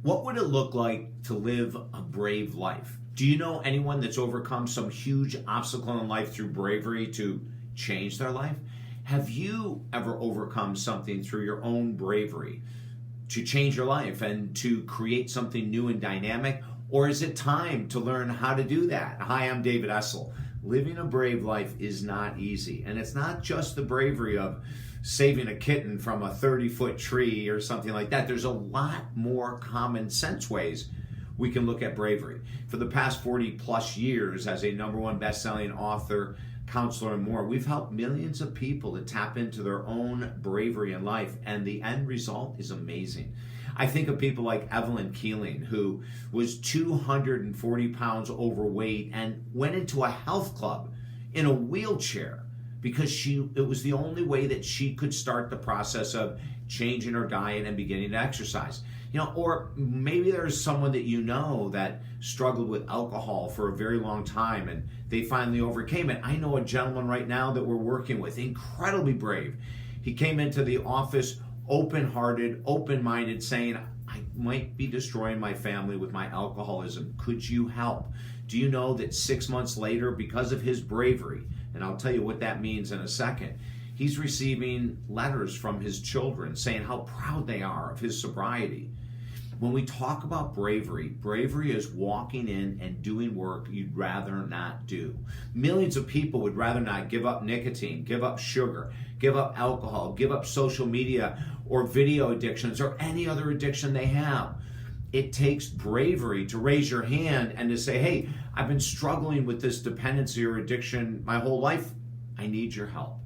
What would it look like to live a brave life? Do you know anyone that's overcome some huge obstacle in life through bravery to change their life? Have you ever overcome something through your own bravery to change your life and to create something new and dynamic? Or is it time to learn how to do that? Hi, I'm David Essel. Living a brave life is not easy. And it's not just the bravery of saving a kitten from a 30-foot tree or something like that. There's a lot more common sense ways we can look at bravery. For the past 40 plus years as a #1 best-selling author, counselor, and more, we've helped millions of people to tap into their own bravery in life, and the end result is amazing. I think of people like Evelyn Keeling, who was 240 pounds overweight and went into a health club in a wheelchair because it was the only way that she could start the process of changing her diet and beginning to exercise. Or maybe there's someone that you know that struggled with alcohol for a very long time and they finally overcame it. I know a gentleman right now that we're working with, incredibly brave. He came into the office open-hearted, open-minded, saying, I might be destroying my family with my alcoholism. Could you help? Do you know that 6 months later, because of his bravery, and I'll tell you what that means in a second, he's receiving letters from his children saying how proud they are of his sobriety. When we talk about bravery, bravery is walking in and doing work you'd rather not do. Millions of people would rather not give up nicotine, give up sugar, give up alcohol, give up social media or video addictions or any other addiction they have. It takes bravery to raise your hand and to say, hey, I've been struggling with this dependency or addiction my whole life. I need your help.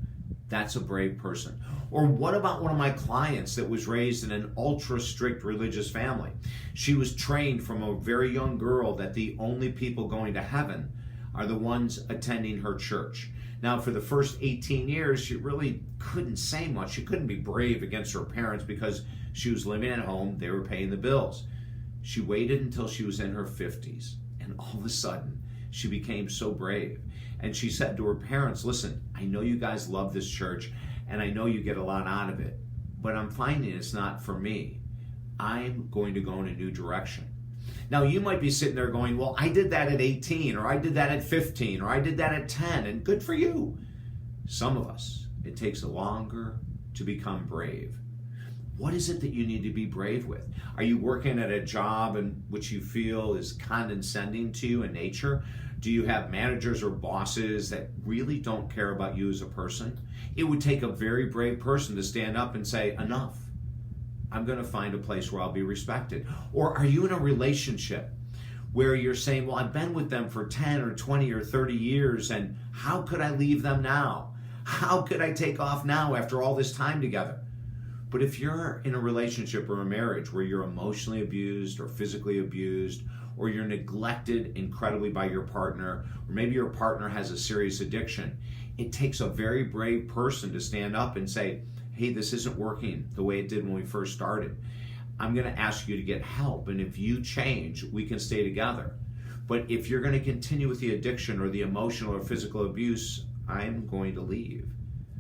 That's a brave person. Or what about one of my clients that was raised in an ultra strict religious family? She was trained from a very young girl that the only people going to heaven are the ones attending her church. Now, for the first 18 years, she really couldn't say much. She couldn't be brave against her parents because she was living at home. They were paying the bills. She waited until she was in her 50s, and all of a sudden, she became so brave. And she said to her parents, listen, I know you guys love this church, and I know you get a lot out of it, but I'm finding it's not for me. I'm going to go in a new direction. Now, you might be sitting there going, well, I did that at 18, or I did that at 15, or I did that at 10, and good for you. Some of us, it takes longer to become brave. What is it that you need to be brave with? Are you working at a job in which you feel is condescending to you in nature? Do you have managers or bosses that really don't care about you as a person? It would take a very brave person to stand up and say, enough. I'm going to find a place where I'll be respected. Or are you in a relationship where you're saying, well, I've been with them for 10 or 20 or 30 years, and how could I leave them now? How could I take off now after all this time together? But if you're in a relationship or a marriage where you're emotionally abused or physically abused, or you're neglected incredibly by your partner, or maybe your partner has a serious addiction, it takes a very brave person to stand up and say, hey, this isn't working the way it did when we first started. I'm going to ask you to get help, and if you change, we can stay together. But if you're going to continue with the addiction or the emotional or physical abuse, I'm going to leave.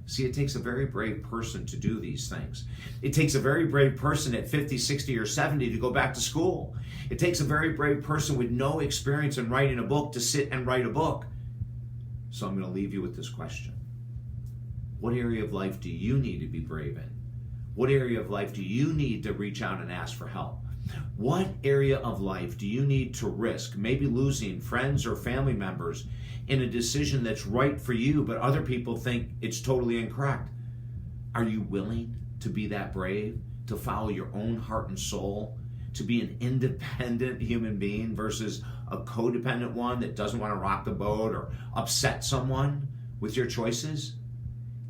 See, it takes a very brave person to do these things. It takes a very brave person at 50, 60, or 70 to go back to school. It takes a very brave person with no experience in writing a book to sit and write a book. So I'm going to leave you with this question. What area of life do you need to be brave in? What area of life do you need to reach out and ask for help? What area of life do you need to risk maybe losing friends or family members in a decision that's right for you, but other people think it's totally incorrect? Are you willing to be that brave, to follow your own heart and soul, to be an independent human being versus a codependent one that doesn't want to rock the boat or upset someone with your choices?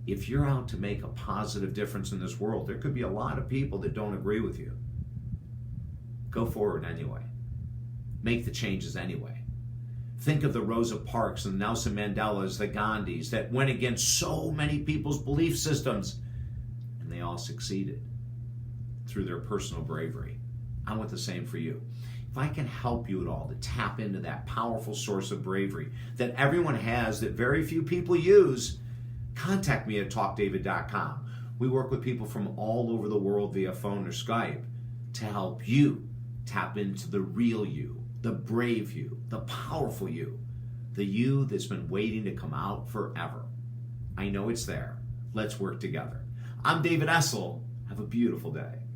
If you're out to make a positive difference in this world, there could be a lot of people that don't agree with you. Go forward anyway. Make the changes anyway. Think of the Rosa Parks and Nelson Mandelas, the Gandhis that went against so many people's belief systems, and they all succeeded through their personal bravery. I want the same for you. If I can help you at all to tap into that powerful source of bravery that everyone has that very few people use, contact me at talkdavid.com. We work with people from all over the world via phone or Skype to help you tap into the real you, the brave you, the powerful you, the you that's been waiting to come out forever. I know it's there. Let's work together. I'm David Essel. Have a beautiful day.